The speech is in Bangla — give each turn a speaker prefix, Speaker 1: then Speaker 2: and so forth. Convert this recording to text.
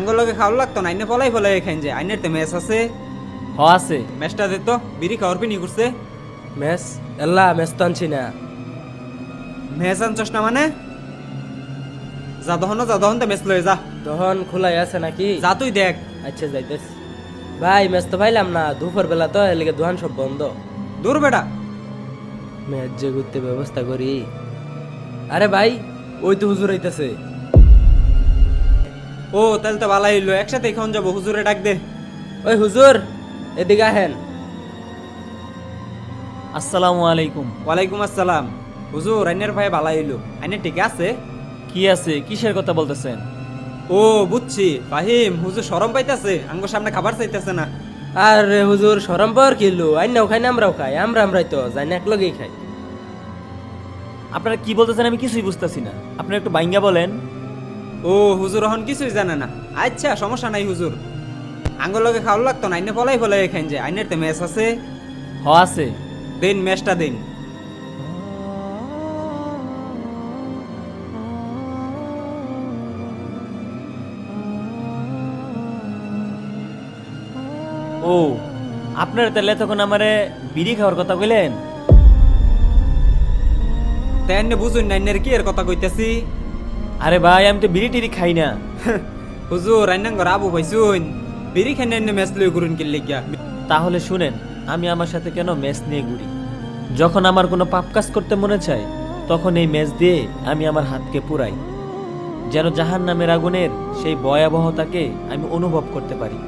Speaker 1: আঙ্গুর লগে খাওয়া লাগতো না, আইনে পলাই ফলাই খাইন যে আইনের তো মেস আছে।
Speaker 2: আছে
Speaker 1: মেসটা দে তো, বিড়ি খাওয়ার পিনি করছে।
Speaker 3: মেস এল্লা মেস তো আনছি না।
Speaker 1: মেস আনছস না মানে? যা দহন তো মেস লয়ে যা।
Speaker 3: তখন খোলাই আছে নাকি?
Speaker 1: যা তুই দেখ।
Speaker 3: আচ্ছা যাইতেস। ভাই মেস তো পাইলাম না, দুপুর বেলা তো এলিগে দোকান সব বন্ধ।
Speaker 1: দূর বেটা।
Speaker 3: মেস যে ঘুরতে ব্যবস্থা করি। আরে ভাই ওই তো হুজুর আইতাছে।
Speaker 1: ও তাহলে তো ভালাই হইলো, একসাথে এখন যাবো। হুজুরে ডাক দে।
Speaker 3: ওই হুজুর এদিকে আহেন।
Speaker 2: আসসালামু আলাইকুম।
Speaker 1: ওয়ালাইকুম আসসালাম। হুজুর আইনের ভাই ভালাই হইলো, আইনের ঠিক আছে?
Speaker 2: কি আছে, কিসের কথা বলতেছেন?
Speaker 1: ও বুঝছি ফাহিম, হুজুর শরম পাইতাছে, আঙ্গুর সামনে খাবার চাইতেছে না।
Speaker 3: আরে হুজুর সরম পাওয়ার কিলো, আইনাও খাই না আমরাও খাই, আমরাই তো যাই না একলগেই খাই।
Speaker 2: আপনারা কি বলতেছেন আমি কিছুই বুঝতেছি না, আপনারা একটু বাইঙ্গা বলেন।
Speaker 1: ও হুজুর এখন কিছুই জানে না। আচ্ছা সমস্যা নাই হুজুর, আঙ্গুর লগে খাওয়া লাগতো না, আইনে পলাই ফলাই খাইন যে আইনের তো মেস আছে।
Speaker 2: আছে।
Speaker 1: দিন মেসটা দিন।
Speaker 2: ও আপনারা তাহলে তখন আমারে বিড়ি খাওয়ার কথা কইলেন?
Speaker 1: তাই আইনে বুঝুন না আইনের কি এর কথা কইতাছি।
Speaker 2: আরে ভাই আমি তো বিড়ি টিড়ি খাই না।
Speaker 1: হুজুর আইনাঙ্গর আবু ভাইসুন, বিড়ি খাইন আইনে মেস লই ঘুরুন কিনলে গিয়া।
Speaker 2: তাহলে শুনেন, আমি আমার সাথে কেন মেস নিয়ে ঘুরি? যখন আমার কোনো পাপ কাজ করতে মনে চায় তখন এই মেস দিয়ে আমি আমার হাতকে পুরাই, যেন জাহান্নামের আগুনের সেই ভয়াবহতাকে আমি অনুভব করতে পারি।